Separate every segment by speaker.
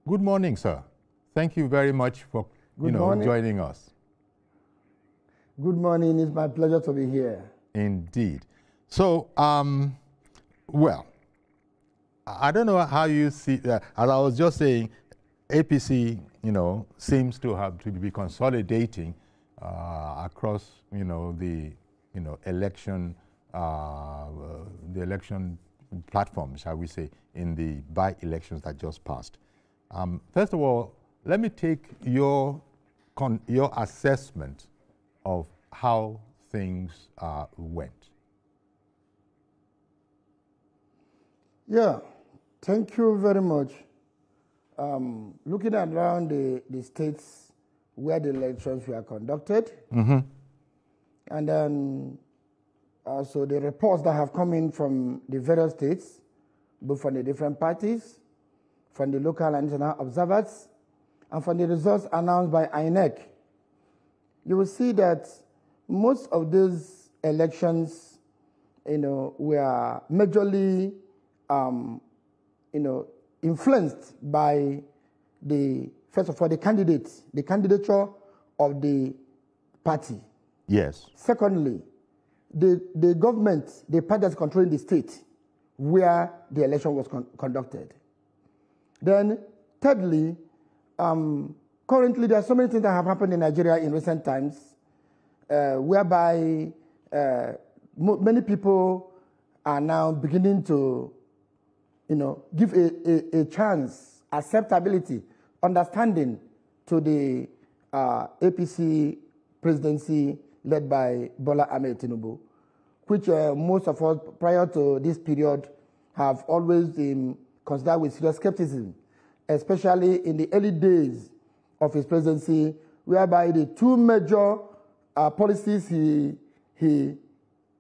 Speaker 1: Good morning, sir. Thank you very much for joining us.
Speaker 2: Good morning. It's my pleasure to be here.
Speaker 1: Indeed. So, well, I don't know how you see that. As I was just saying, APC, seems to be consolidating across, the election, the election platform, shall we say, in the by-elections that just passed. First of all, let me take your assessment of how things went.
Speaker 2: Yeah, thank you very much. Looking around the states where the elections were conducted, and then also the reports that have come in from the various states, both from the different parties, from the local and international observers, and from the results announced by INEC, you will see that most of these elections, were majorly, influenced by first of all, the candidature of the party.
Speaker 1: Yes.
Speaker 2: Secondly, the government, the party that's controlling the state where the election was conducted. Then, thirdly, currently there are so many things that have happened in Nigeria in recent times, whereby many people are now beginning to, give a chance, acceptability, understanding to the APC presidency led by Bola Ahmed Tinubu, which most of us prior to this period have always been considered with serious skepticism, especially in the early days of his presidency, whereby the two major policies he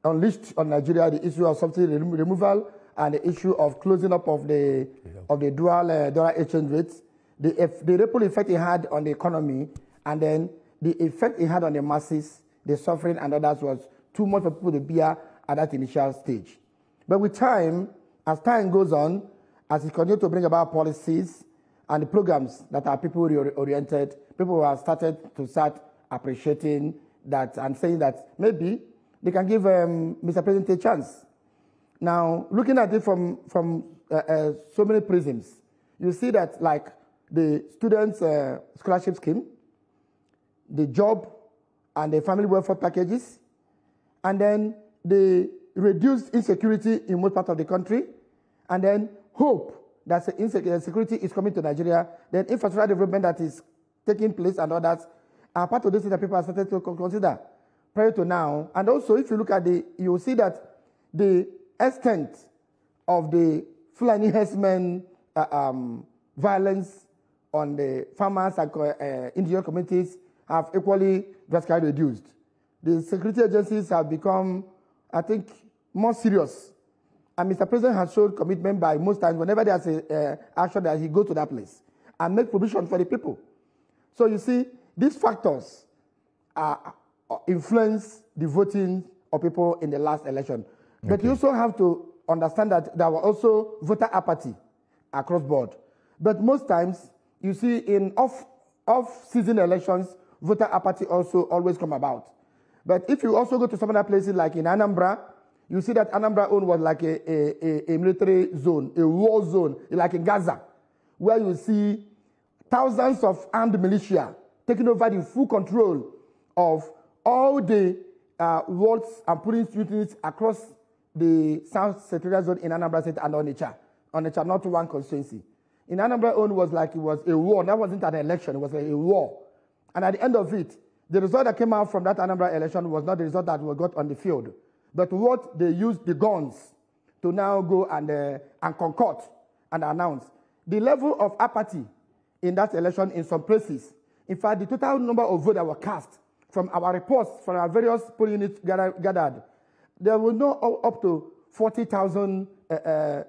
Speaker 2: unleashed on Nigeria, the issue of subsidy removal and the issue of closing up of the dual dollar exchange rates, the ripple effect it had on the economy, and then the effect it had on the masses, the suffering and others was too much for people to bear at that initial stage. But with time, as time goes on, as he continues to bring about policies and the programs that are people-oriented, people have started appreciating that and saying that maybe they can give Mr. President a chance. Now, looking at it from so many prisms, you see that like the students' scholarship scheme, the job and the family welfare packages, and then the reduced insecurity in most parts of the country, and then hope that security is coming to Nigeria, then infrastructure development that is taking place and others are part of this that people are started to consider prior to now. And also, if you look at you will see that the extent of the Fulani herdsmen violence on the farmers and indigenous communities have equally drastically reduced. The security agencies have become, I think, more serious. And Mr. President has shown commitment by most times whenever there's an action that he goes to that place and make provision for the people. So you see, these factors influence the voting of people in the last election. Okay. But you also have to understand that there were also voter apathy across board. But most times, you see in off-season elections, voter apathy also always come about. But if you also go to some other places like in Anambra, you see that Anambra own was like a military zone, a war zone, like in Gaza, where you see thousands of armed militia taking over the full control of all the wards and police units across the South Secretariat Zone in Anambra State and Onitsha, not one constituency. In Anambra own was like it was a war. That wasn't an election, it was a war. And at the end of it, the result that came out from that Anambra election was not the result that we got on the field, but what they used the guns to now go and concoct and announce. The level of apathy in that election in some places, in fact, the total number of votes that were cast from our reports, from our various polling units gathered, there were no up to 40,000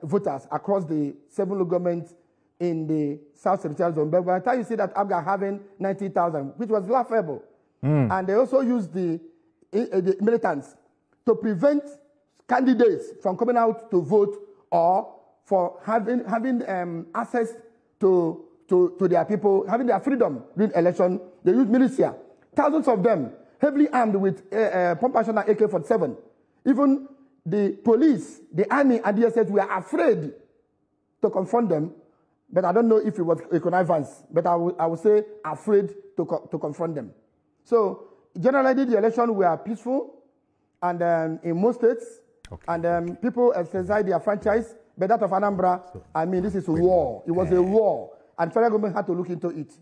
Speaker 2: voters across the 7 local governments in the South Secretariat Zone. But by the time you see that Abga having 90,000, which was laughable. And they also used the militants to prevent candidates from coming out to vote or for having access to their people, having their freedom during election. They used militia, thousands of them, heavily armed with pump action and AK-47. Even the police, the army, and DSS were afraid to confront them. But I don't know if it was a connivance, but I would say afraid to confront them. So generally, the election were peaceful, and in most states, and people exercise their franchise. But that of Anambra, I mean, this is a war. It was a war, and federal government had to look into it.